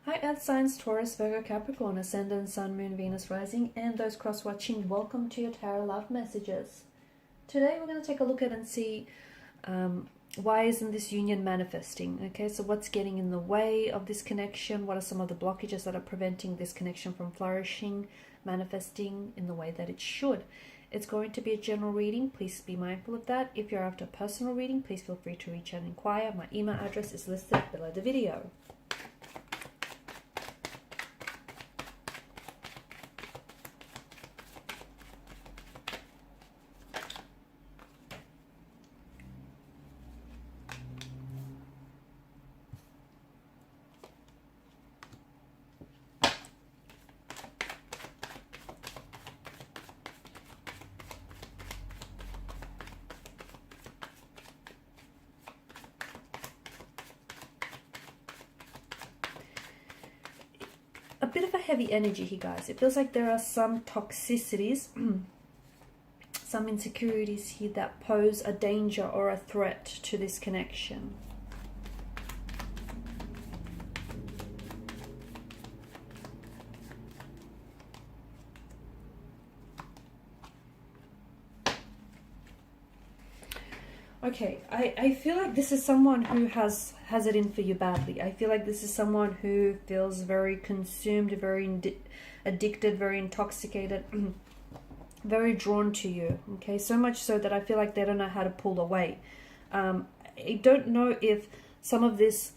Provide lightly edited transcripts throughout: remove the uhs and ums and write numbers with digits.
Hi Earth signs, Taurus, Virgo, Capricorn, Ascendant, Sun, Moon, Venus, Rising, and those cross-watching, welcome to your Tarot Love Messages. Today we're going to take a look at and see why isn't this union manifesting? Okay, so what's getting in the way of this connection? What are some of the blockages that are preventing this connection from flourishing, manifesting in the way that it should? It's going to be a general reading. Please be mindful of that. If you're after a personal reading, please feel free to reach out and inquire. My email address is listed below the video. A bit of a heavy energy here, guys. It feels like there are some toxicities, some insecurities here that pose a danger or a threat to this connection. Okay, I feel like this is someone who has it in for you badly. I feel like this is someone who feels very consumed, very addicted, very intoxicated, very drawn to you. Okay, so much so that I feel like they don't know how to pull away. I don't know if some of this...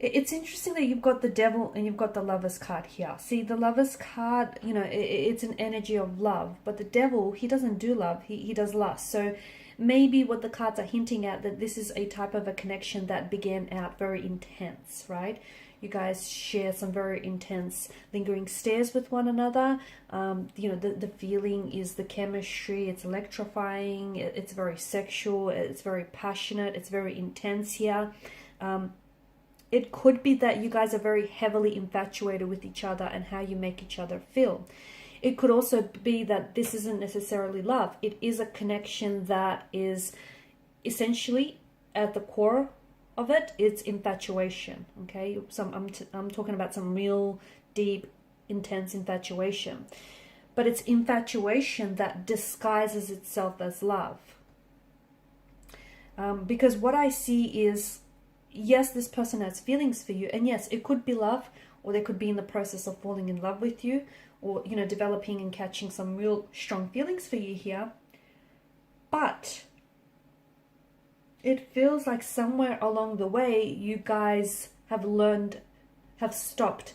It's interesting that you've got the devil and you've got the Lover's card here. See, the Lover's card, you know, it's an energy of love. But the devil, he doesn't do love, he does lust. So maybe what the cards are hinting at, that this is a type of a connection that began out very intense, right? You guys share some very intense lingering stares with one another. You know, the feeling is the chemistry. It's electrifying. It's very sexual. It's very passionate. It's very intense here. It could be that you guys are very heavily infatuated with each other and how you make each other feel. It could also be that this isn't necessarily love. It is a connection that is essentially at the core of it, it's infatuation. Okay, I'm talking about some real deep, intense infatuation. But it's infatuation that disguises itself as love. Because what I see is, yes, this person has feelings for you, and yes, it could be love, or they could be in the process of falling in love with you, or, you know, developing and catching some real strong feelings for you here. But it feels like somewhere along the way you guys have stopped,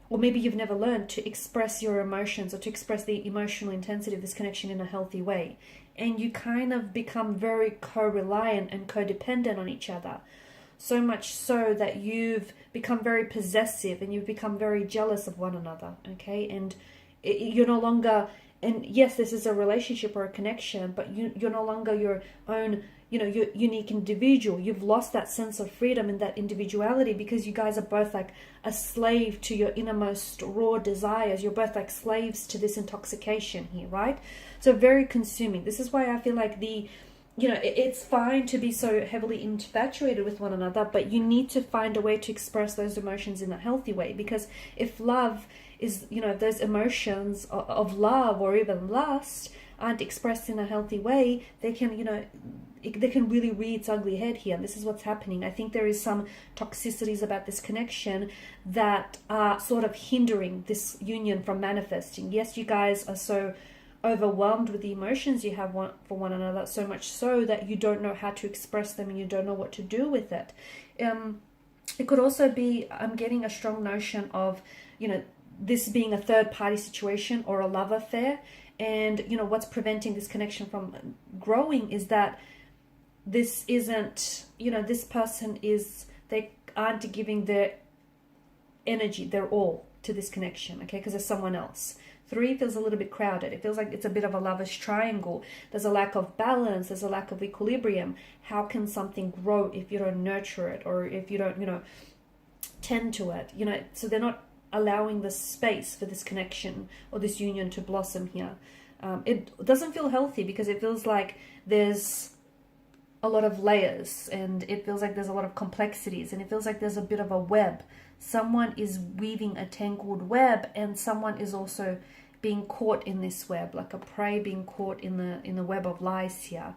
or maybe you've never learned to express your emotions or to express the emotional intensity of this connection in a healthy way. And you kind of become very co-reliant and codependent on each other. So much so that you've become very possessive and you've become very jealous of one another, okay? And you're no longer, and yes, this is a relationship or a connection, but you're no longer your own, you know, your unique individual. You've lost that sense of freedom and that individuality because you guys are both like a slave to your innermost raw desires. You're both like slaves to this intoxication here, right? So very consuming. This is why I feel like you know, it's fine to be so heavily infatuated with one another, but you need to find a way to express those emotions in a healthy way. Because if love is, you know, those emotions of love or even lust aren't expressed in a healthy way, they can, you know, they can really rear its ugly head here. And this is what's happening. I think there is some toxicities about this connection that are sort of hindering this union from manifesting. Yes, you guys are so overwhelmed with the emotions you have for one another, so much so that you don't know how to express them and you don't know what to do with it. It could also be, I'm getting a strong notion of, you know, this being a third party situation or a love affair. And, you know, what's preventing this connection from growing is that this isn't, you know, this person they aren't giving their energy, their all to this connection, okay, because there's someone else. 3 feels a little bit crowded. It feels like it's a bit of a lover's triangle. There's a lack of balance. There's a lack of equilibrium. How can something grow if you don't nurture it, or if you don't, you know, tend to it? You know, so they're not allowing the space for this connection or this union to blossom here. It doesn't feel healthy because it feels like there's a lot of layers, and it feels like there's a lot of complexities, and it feels like there's a bit of a web. Someone is weaving a tangled web, and someone is also being caught in this web, like a prey being caught in the web of lies here.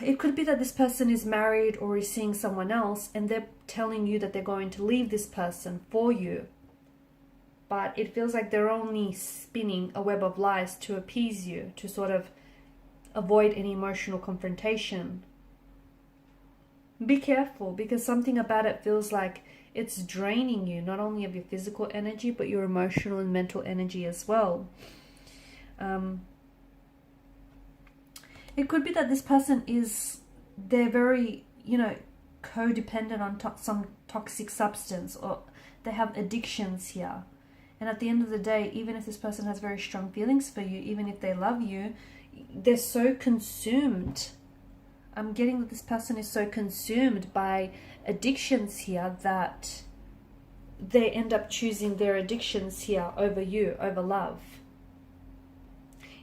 It could be that this person is married or is seeing someone else, and they're telling you that they're going to leave this person for you. But it feels like they're only spinning a web of lies to appease you, to sort of avoid any emotional confrontation. Be careful, because something about it feels like it's draining you, not only of your physical energy, but your emotional and mental energy as well. It could be that this person they're very, codependent on some toxic substance, or they have addictions here. And at the end of the day, even if this person has very strong feelings for you, even if they love you, they're so consumed. I'm getting that this person is so consumed by addictions here that they end up choosing their addictions here over you, over love.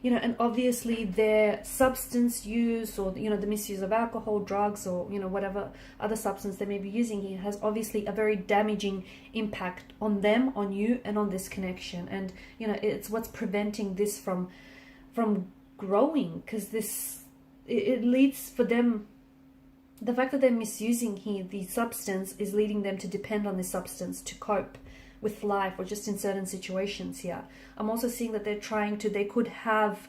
And obviously their substance use, or, the misuse of alcohol, drugs, or, whatever other substance they may be using here, has obviously a very damaging impact on them, on you, and on this connection. And, it's what's preventing this from growing, because it leads for them, the fact that they're misusing here the substance is leading them to depend on this substance to cope with life, or just in certain situations here. I'm also seeing that they could have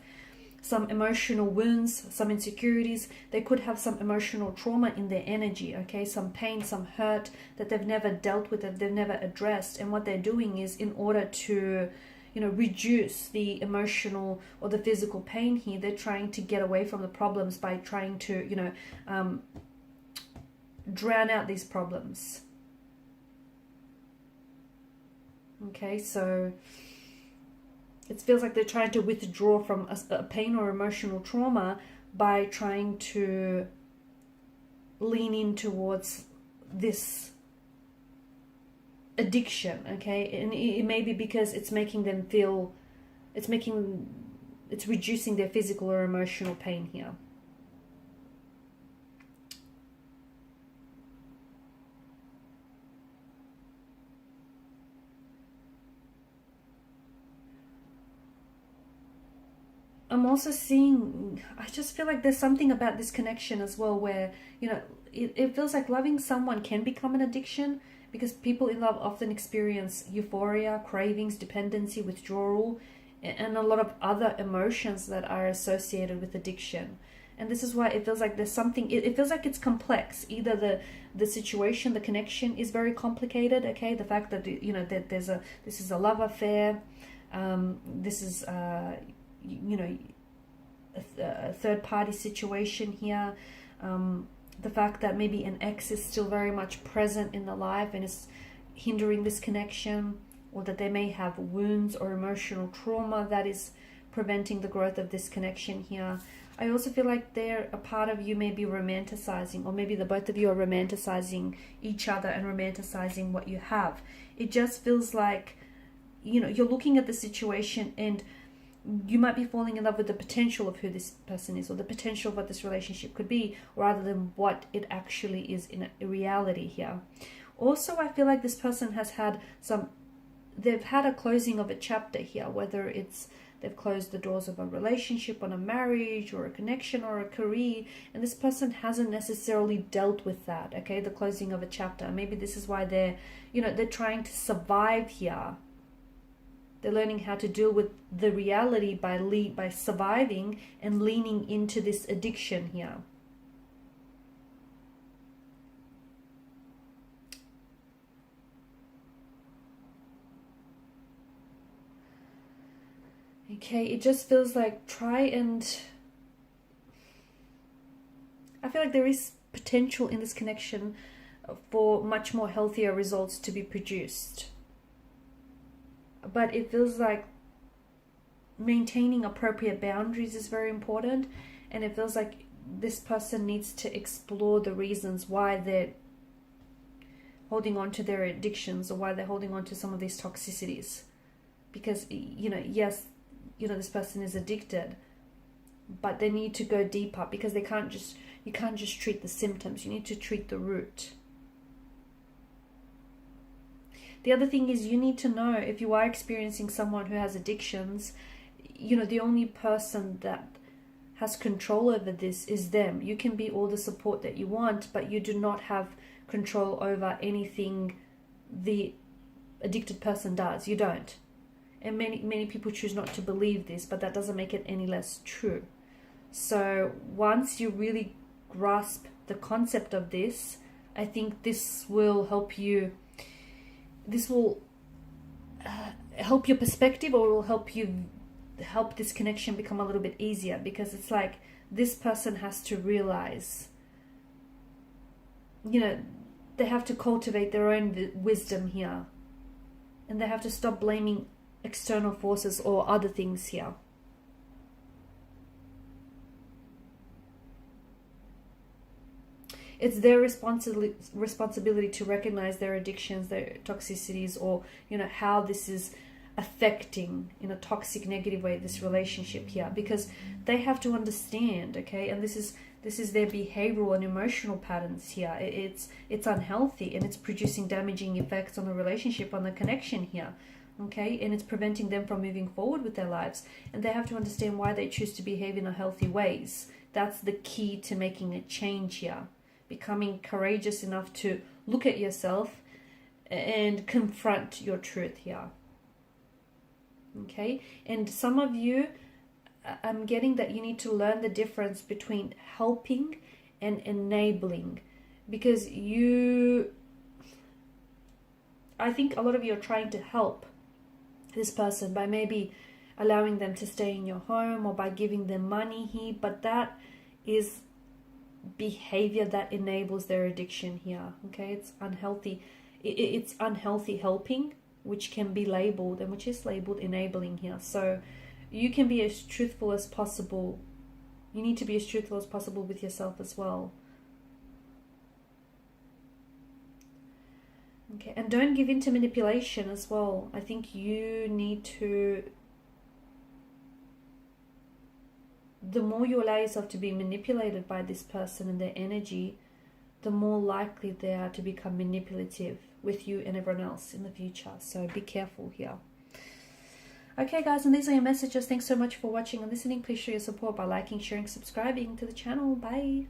some emotional wounds, some insecurities. They could have some emotional trauma in their energy, okay? Some pain, some hurt that they've never dealt with, that they've never addressed. And what they're doing is, in order to reduce the emotional or the physical pain here, they're trying to get away from the problems by trying to, drown out these problems. Okay, so it feels like they're trying to withdraw from a pain or emotional trauma by trying to lean in towards this addiction, okay? And it may be because it's making them feel, it's reducing their physical or emotional pain here. I'm also seeing, I just feel like there's something about this connection as well where, it feels like loving someone can become an addiction, because people in love often experience euphoria, cravings, dependency, withdrawal, and a lot of other emotions that are associated with addiction. And this is why it feels like there's something, it feels like it's complex. Either the situation, the connection is very complicated, okay? The fact that, that this is a love affair, this is, a third-party situation here. The fact that maybe an ex is still very much present in the life and is hindering this connection, or that they may have wounds or emotional trauma that is preventing the growth of this connection here. I also feel like a part of you may be romanticizing, or maybe the both of you are romanticizing each other and romanticizing what you have. It just feels like, you're looking at the situation and you might be falling in love with the potential of who this person is, or the potential of what this relationship could be, rather than what it actually is in reality here. Also, I feel like this person has had they've had a closing of a chapter here, whether it's they've closed the doors of a relationship, on a marriage, or a connection, or a career, and this person hasn't necessarily dealt with that, okay, the closing of a chapter. Maybe this is why they're trying to survive here. They're learning how to deal with the reality by surviving and leaning into this addiction here. Okay, it just feels like I feel like there is potential in this connection for much more healthier results to be produced. But it feels like maintaining appropriate boundaries is very important, and it feels like this person needs to explore the reasons why they're holding on to their addictions, or why they're holding on to some of these toxicities. Because, yes, this person is addicted, but they need to go deeper, because you can't just treat the symptoms. You need to treat the root. The other thing is, you need to know, if you are experiencing someone who has addictions, you know, the only person that has control over this is them. You can be all the support that you want, but you do not have control over anything the addicted person does. You don't. And many people choose not to believe this, but that doesn't make it any less true. So once you really grasp the concept of this, I think this will help you. This will help your perspective, or will help this connection become a little bit easier, because it's like this person has to realize, you know, they have to cultivate their own wisdom here, and they have to stop blaming external forces or other things here. It's their responsibility to recognize their addictions, their toxicities, or, you know, how this is affecting in a toxic, negative way this relationship here, because they have to understand, okay? And this is their behavioral and emotional patterns here. It's unhealthy, and it's producing damaging effects on the relationship, on the connection here, okay? And it's preventing them from moving forward with their lives. And they have to understand why they choose to behave in unhealthy ways. That's the key to making a change here. Becoming courageous enough to look at yourself and confront your truth here. Okay? And some of you, I'm getting that you need to learn the difference between helping and enabling. Because I think a lot of you are trying to help this person by maybe allowing them to stay in your home, or by giving them money here, but that is behavior that enables their addiction here. Okay, it's unhealthy. It's unhealthy helping, which can be labeled, and which is labeled enabling here. So you can be as truthful as possible. You need to be as truthful as possible with yourself as well. Okay, and don't give in to manipulation as well. I think you need to, the more you allow yourself to be manipulated by this person and their energy, the more likely they are to become manipulative with you and everyone else in the future. So be careful here. Okay guys, and these are your messages. Thanks so much for watching and listening. Please show your support by liking, sharing, subscribing to the channel. Bye.